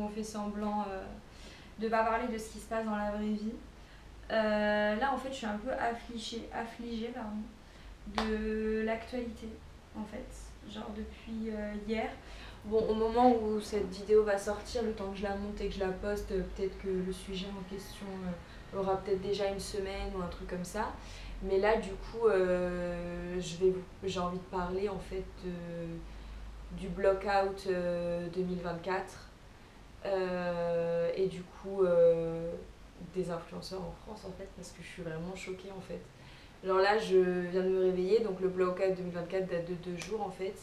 ont fait semblant de pas parler de ce qui se passe dans la vraie vie. Là en fait je suis un peu affligée pardon, de l'actualité en fait, genre depuis hier. Bon, au moment où cette vidéo va sortir, le temps que je la monte et que je la poste, peut-être que le sujet en question aura peut-être déjà une semaine ou un truc comme ça. Mais là, du coup, j'ai envie de parler en fait du Blockout 2024 et du coup des influenceurs en France en fait, parce que je suis vraiment choquée en fait. Genre là, je viens de me réveiller, donc le Blockout 2024 date de 2 jours en fait.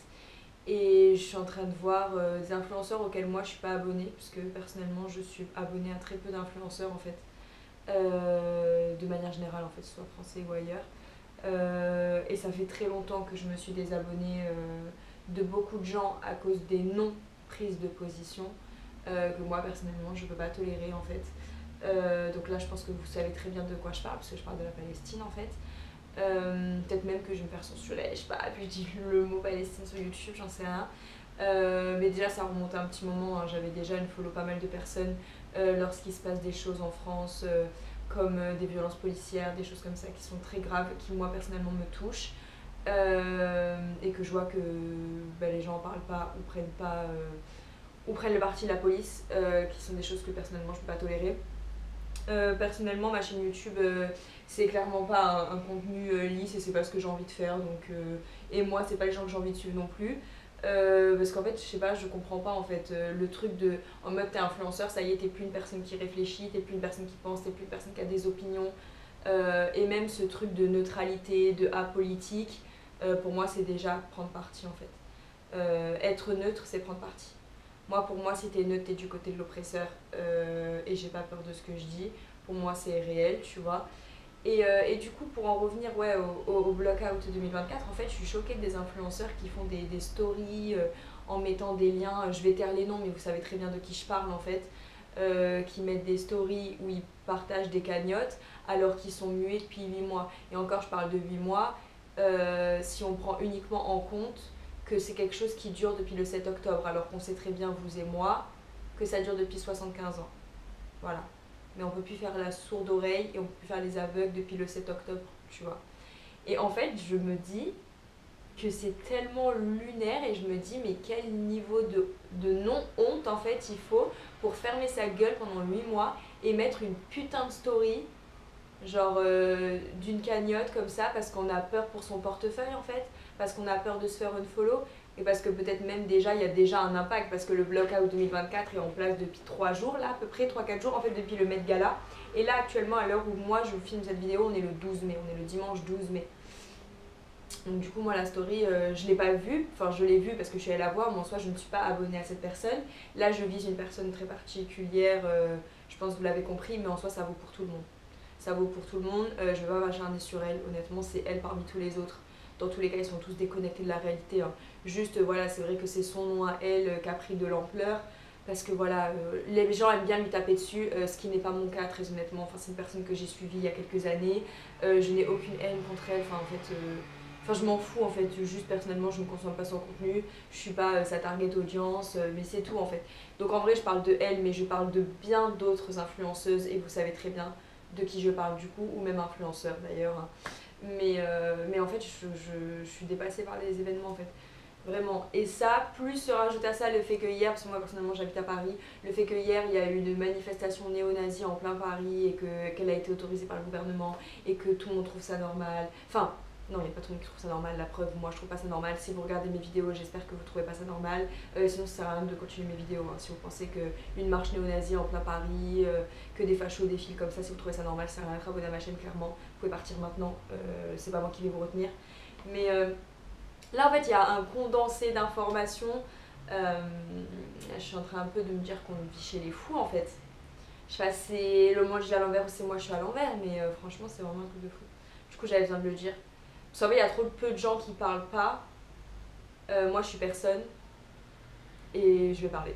Et je suis en train de voir des influenceurs auxquels moi je suis pas abonnée, parce que personnellement je suis abonnée à très peu d'influenceurs en fait, de manière générale en fait, soit français ou ailleurs. Et ça fait très longtemps que je me suis désabonnée de beaucoup de gens à cause des non-prises de position que moi personnellement je peux pas tolérer en fait. Donc là je pense que vous savez très bien de quoi je parle, parce que je parle de la Palestine en fait. Peut-être même que je vais me faire censurer, je sais pas, puis je dis le mot Palestine sur YouTube, j'en sais rien. Mais déjà ça remonte à un petit moment, hein. J'avais déjà une follow pas mal de personnes lorsqu'il se passe des choses en France, comme des violences policières, des choses comme ça qui sont très graves, qui moi personnellement me touchent. Et que je vois que les gens en parlent pas ou prennent le parti de la police, qui sont des choses que personnellement je peux pas tolérer. Personnellement, ma chaîne YouTube, c'est clairement pas un contenu lisse et c'est pas ce que j'ai envie de faire. Donc, et moi, c'est pas les gens que j'ai envie de suivre non plus. Parce qu'en fait, je sais pas, je comprends pas en fait le truc de en mode t'es influenceur, ça y est, t'es plus une personne qui réfléchit, t'es plus une personne qui pense, t'es plus une personne qui a des opinions. Et même ce truc de neutralité, de apolitique, pour moi, c'est déjà prendre parti en fait. Être neutre, c'est prendre parti. Moi, pour moi, si t'es neutre, t'es du côté de l'oppresseur et j'ai pas peur de ce que je dis. Pour moi, c'est réel, tu vois. Et du coup, pour en revenir ouais, au Blockout 2024, en fait, je suis choquée des influenceurs qui font des stories en mettant des liens. Je vais taire les noms, mais vous savez très bien de qui je parle en fait. Qui mettent des stories où ils partagent des cagnottes alors qu'ils sont muets depuis 8 mois. Et encore, je parle de 8 mois. Si on prend uniquement en compte que c'est quelque chose qui dure depuis le 7 octobre, alors qu'on sait très bien, vous et moi, que ça dure depuis 75 ans. Voilà. Mais on peut plus faire la sourde oreille et on peut plus faire les aveugles depuis le 7 octobre, tu vois. Et en fait, je me dis que c'est tellement lunaire et je me dis, mais quel niveau de non-honte en fait il faut pour fermer sa gueule pendant 8 mois et mettre une putain de story, genre d'une cagnotte comme ça, parce qu'on a peur pour son portefeuille en fait, parce qu'on a peur de se faire unfollow et parce que peut-être même déjà il y a déjà un impact, parce que le Blockout 2024 est en place depuis 3 jours là, à peu près 3-4 jours en fait, depuis le Met Gala. Et là actuellement, à l'heure où moi je vous filme cette vidéo, on est le 12 mai, on est le dimanche 12 mai. Donc du coup moi la story je l'ai pas vue, enfin je l'ai vue parce que je suis allée la voir, mais en soi je ne suis pas abonnée à cette personne. Là je vise une personne très particulière, je pense que vous l'avez compris, mais en soi ça vaut pour tout le monde. Ça vaut pour tout le monde, je vais pas m'acharner sur elle, honnêtement c'est elle parmi tous les autres. Dans tous les cas ils sont tous déconnectés de la réalité, hein. Juste voilà, c'est vrai que c'est son nom à elle qui a pris de l'ampleur. Parce que voilà, les gens aiment bien lui taper dessus, ce qui n'est pas mon cas très honnêtement. Enfin, c'est une personne que j'ai suivie il y a quelques années. Je n'ai aucune haine contre elle. Enfin, en fait, je m'en fous en fait. Juste personnellement, je ne consomme pas son contenu. Je suis pas sa target audience, mais c'est tout en fait. Donc en vrai, je parle de elle, mais je parle de bien d'autres influenceuses et vous savez très bien de qui je parle du coup, ou même influenceurs d'ailleurs, hein. Mais en fait, je suis dépassée par les événements en fait. Vraiment. Et ça, plus se rajoute à ça le fait que hier, parce que moi personnellement j'habite à Paris, le fait que hier il y a eu une manifestation néo-nazie en plein Paris et qu'elle a été autorisée par le gouvernement et que tout le monde trouve ça normal. Enfin, non, il n'y a pas tout le monde qui trouve ça normal, la preuve, moi je trouve pas ça normal. Si vous regardez mes vidéos, j'espère que vous trouvez pas ça normal. Sinon ça sert à rien de continuer mes vidéos, hein. Si vous pensez qu'une marche néo-nazie en plein Paris, que des fachos défilent comme ça, si vous trouvez ça normal, ça sert à rien d'être abonné à ma chaîne clairement. Vous pouvez partir maintenant, c'est pas moi qui vais vous retenir. Mais là, en fait, il y a un condensé d'informations. Je suis en train un peu de me dire qu'on vit chez les fous, en fait. Je sais pas si c'est le moment où je dis à l'envers ou c'est moi je suis à l'envers, mais franchement, c'est vraiment un truc de fou. Du coup, j'avais besoin de le dire. Vous savez, il y a trop peu de gens qui parlent pas. Moi, je suis personne. Et je vais parler.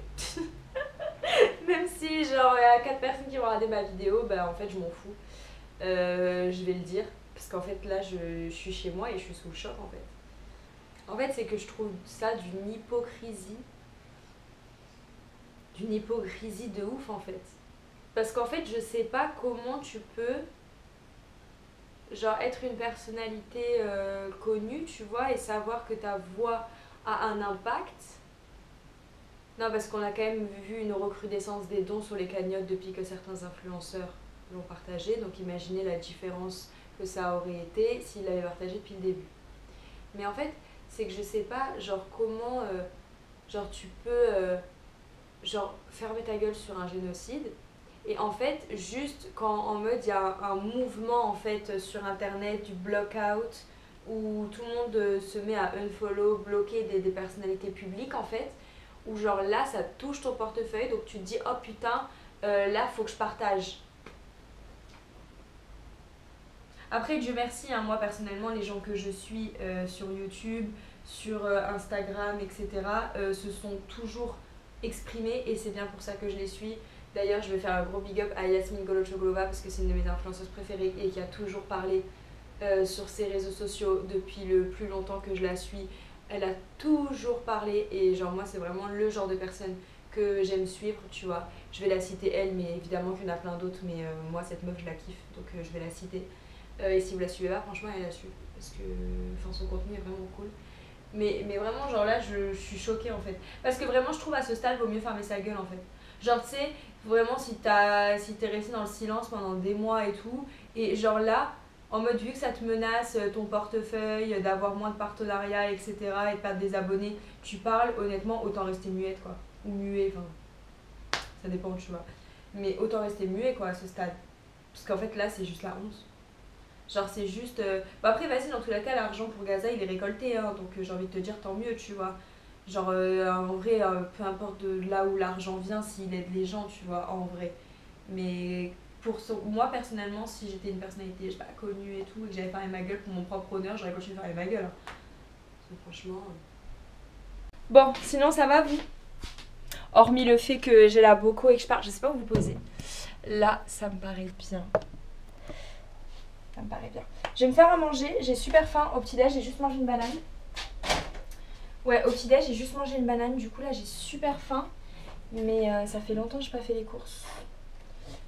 Même si, genre, il y a 4 personnes qui vont regarder ma vidéo, bah en fait, je m'en fous. Je vais le dire. Parce qu'en fait, là, je suis chez moi et je suis sous le choc, en fait. En fait, c'est que je trouve ça d'une hypocrisie d'une hypocrisie de ouf en fait. Parce qu'en fait, je sais pas comment tu peux genre être une personnalité connue, tu vois, et savoir que ta voix a un impact. Non, parce qu'on a quand même vu une recrudescence des dons sur les cagnottes depuis que certains influenceurs l'ont partagé. Donc imaginez la différence que ça aurait été s'il l'avait partagé depuis le début. Mais en fait, c'est que je sais pas, genre comment genre tu peux genre fermer ta gueule sur un génocide. Et en fait, juste quand en mode il y a un mouvement en fait sur internet du block-out où tout le monde se met à unfollow, bloquer des personnalités publiques en fait, où genre là ça touche ton portefeuille donc tu te dis oh putain là faut que je partage. Après Dieu merci, hein, moi personnellement les gens que je suis sur YouTube, sur Instagram etc. Se sont toujours exprimés et c'est bien pour ça que je les suis. D'ailleurs je vais faire un gros big up à Yasmine Golochoglova parce que c'est une de mes influenceuses préférées et qui a toujours parlé sur ses réseaux sociaux depuis le plus longtemps que je la suis. Elle a toujours parlé et genre moi c'est vraiment le genre de personne que j'aime suivre, tu vois. Je vais la citer elle, mais évidemment qu'il y en a plein d'autres, mais moi cette meuf je la kiffe donc je vais la citer. Et si vous la suivez pas, franchement elle la suit parce que son contenu est vraiment cool. Mais vraiment genre là je suis choquée en fait. Parce que vraiment je trouve à ce stade vaut mieux fermer sa gueule en fait. Genre tu sais, vraiment si t'es resté dans le silence pendant des mois et tout, et genre là, en mode vu que ça te menace ton portefeuille, d'avoir moins de partenariats, etc. et de perdre des abonnés, tu parles, honnêtement, autant rester muette quoi. Ou muet, enfin, ça dépend, tu vois. Mais autant rester muet quoi à ce stade. Parce qu'en fait là, c'est juste la honte. Genre c'est juste... Bah après vas-y, dans tous les cas, l'argent pour Gaza il est récolté, hein, donc j'ai envie de te dire tant mieux, tu vois. Genre en vrai, peu importe de là où l'argent vient, s'il aide les gens, tu vois, en vrai. Mais moi personnellement, si j'étais une personnalité, je sais pas, connue et tout, et que j'avais fermé ma gueule pour mon propre honneur, j'aurais continué de fermer ma gueule. Hein. Parce que franchement... Bon, sinon ça va vous? Hormis le fait que j'ai la boco et que je pars, je sais pas où vous posez. Là, ça me paraît bien. Ça me paraît bien. Je vais me faire à manger, j'ai super faim. Au petit-déj, j'ai juste mangé une banane. Ouais, au petit-déj, j'ai juste mangé une banane. Du coup, là, j'ai super faim. Mais ça fait longtemps que j'ai pas fait les courses.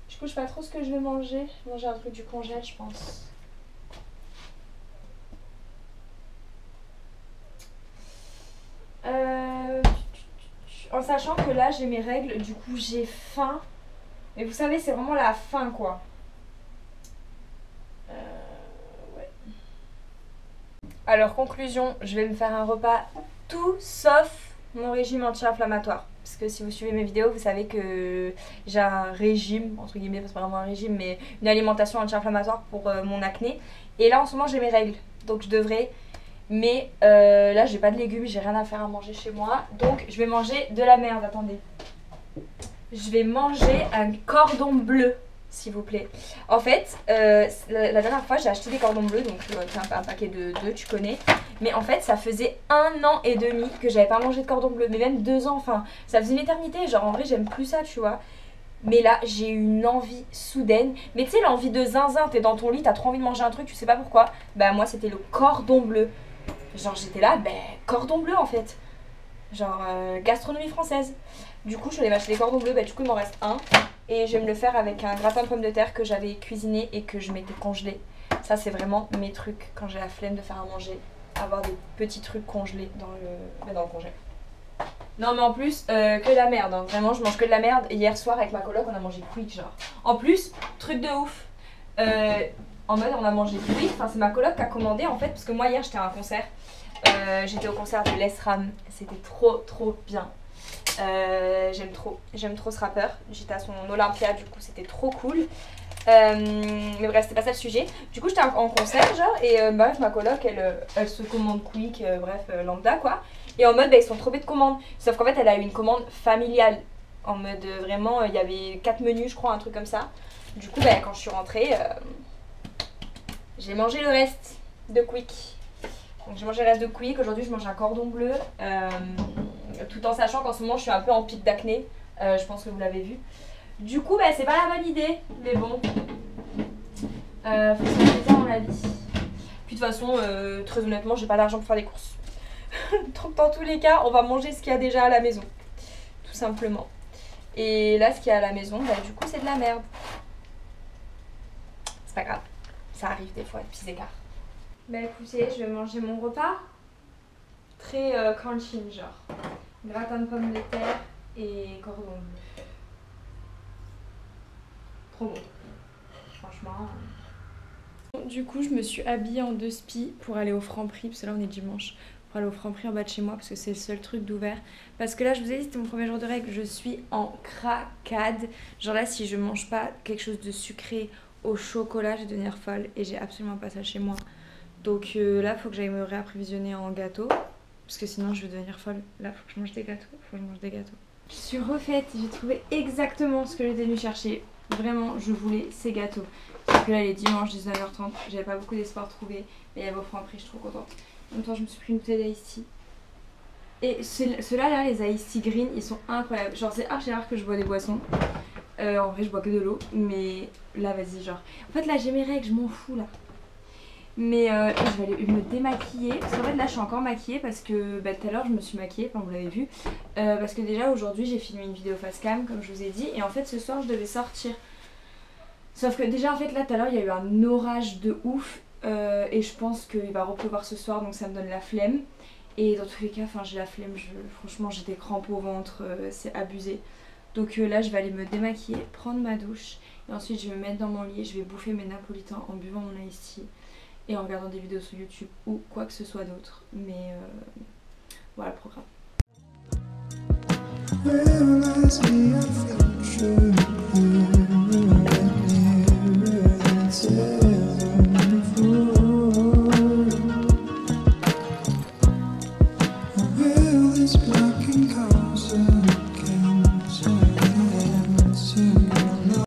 Du coup, je sais pas trop ce que je vais manger. Je vais manger un truc du congèle, je pense. En sachant que là, j'ai mes règles. Du coup, j'ai faim. Mais vous savez, c'est vraiment la faim, quoi. Ouais. Alors, conclusion, je vais me faire un repas tout sauf mon régime anti-inflammatoire. Parce que si vous suivez mes vidéos, vous savez que j'ai un régime, entre guillemets, c'est pas vraiment un régime, mais une alimentation anti-inflammatoire pour mon acné. Et là, en ce moment, j'ai mes règles. Donc, je devrais... Mais là, j'ai pas de légumes, j'ai rien à faire à manger chez moi. Donc, je vais manger de la merde, attendez. Je vais manger un cordon bleu, s'il vous plaît. En fait, la dernière fois, j'ai acheté des cordons bleus, donc c'est un paquet de 2, tu connais. Mais en fait, ça faisait 1 an et demi que j'avais pas mangé de cordon bleu, mais même 2 ans, enfin, ça faisait une éternité. Genre, en vrai, j'aime plus ça, tu vois. Mais là, j'ai eu une envie soudaine. Mais tu sais, l'envie de zinzin, t'es dans ton lit, t'as trop envie de manger un truc, tu sais pas pourquoi. Bah, moi, c'était le cordon bleu. Genre, j'étais là, cordon bleu en fait. Genre, gastronomie française. Du coup, je suis allée m'acheter des cordons bleus, du coup, il m'en reste un. Et je vais me le faire avec un gratin de pommes de terre que j'avais cuisiné et que je m'étais congelé. Ça, c'est vraiment mes trucs quand j'ai la flemme de faire à manger. Avoir des petits trucs congelés dans le congé. Non, mais en plus, que de la merde. Hein. Vraiment, je mange que de la merde. Et hier soir, avec ma coloc, on a mangé quick, genre. En plus, truc de ouf. En mode, on a mangé quick. Enfin, c'est ma coloc qui a commandé en fait. Parce que moi, hier, j'étais à un concert. J'étais au concert de Les Ram. C'était trop bien. J'aime trop ce rappeur. J'étais à son Olympia, du coup, c'était trop cool. Mais bref, c'était pas ça le sujet. Du coup, j'étais en concert, genre, et bref, ma coloc, elle se commande quick, lambda, quoi. Et en mode, ils sont trop bêtes de commandes. Sauf qu'en fait, elle a eu une commande familiale. En mode, vraiment, il y avait 4 menus, je crois, un truc comme ça. Du coup, quand je suis rentrée, j'ai mangé le reste de quick. Donc, j'ai mangé le reste de quick. Aujourd'hui, je mange un cordon bleu. Tout en sachant qu'en ce moment, je suis un peu en pic d'acné. Je pense que vous l'avez vu. Du coup, c'est pas la bonne idée, mais bon. Faut se faire plaisir dans la vie. Puis de toute façon, très honnêtement, j'ai pas d'argent pour faire des courses. Donc dans tous les cas, on va manger ce qu'il y a déjà à la maison. Tout simplement. Et là, ce qu'il y a à la maison, bah, du coup, c'est de la merde. C'est pas grave, ça arrive des fois, des petits écarts. Bah écoutez, je vais manger mon repas. Très crunchy, genre. Gratin de pommes de terre et cordon bleu. Trop bon. Franchement. Du coup, je me suis habillée en 2 spi pour aller au Franprix, parce que là on est dimanche. Pour aller au Franprix en bas de chez moi, parce que c'est le seul truc d'ouvert. Parce que là, je vous ai dit, c'était mon premier jour de règle, je suis en craquade. Genre là, si je mange pas quelque chose de sucré au chocolat, je vais devenir folle. Et j'ai absolument pas ça chez moi. Donc là, il faut que j'aille me réapprovisionner en gâteau. Parce que sinon, je vais devenir folle. Là, faut que je mange des gâteaux. Faut que je mange des gâteaux. Je suis refaite, j'ai trouvé exactement ce que j'étais venue chercher. Vraiment, je voulais ces gâteaux. Parce que là, il est dimanche 19h30. J'avais pas beaucoup d'espoir de trouver. Mais il y avait au Franprix, je suis trop contente. En même temps, je me suis pris une bouteille d'Ice Tea. Et ceux-là, là, les Ice Tea Green, ils sont incroyables. Genre, c'est archi rare que je bois des boissons. En vrai, je bois que de l'eau. Mais là, vas-y, genre. En fait, là, j'ai mes règles, je m'en fous là. Mais je vais aller me démaquiller. Parce qu'en fait, là, je suis encore maquillée. Parce que bah, tout à l'heure, je me suis maquillée. Enfin, vous l'avez vu. Parce que déjà, aujourd'hui, j'ai filmé une vidéo face cam, comme je vous ai dit. Et en fait, ce soir, je devais sortir. Sauf que déjà, en fait, là, tout à l'heure, il y a eu un orage de ouf. Et je pense qu'il va repleuvoir ce soir. Donc, ça me donne la flemme. Et dans tous les cas, j'ai la flemme. Franchement, j'ai des crampes au ventre. C'est abusé. Donc là, je vais aller me démaquiller, prendre ma douche. Et ensuite, je vais me mettre dans mon lit. Je vais bouffer mes napolitains en buvant mon iced tea. Et en regardant des vidéos sur YouTube ou quoi que ce soit d'autre. Mais voilà le programme.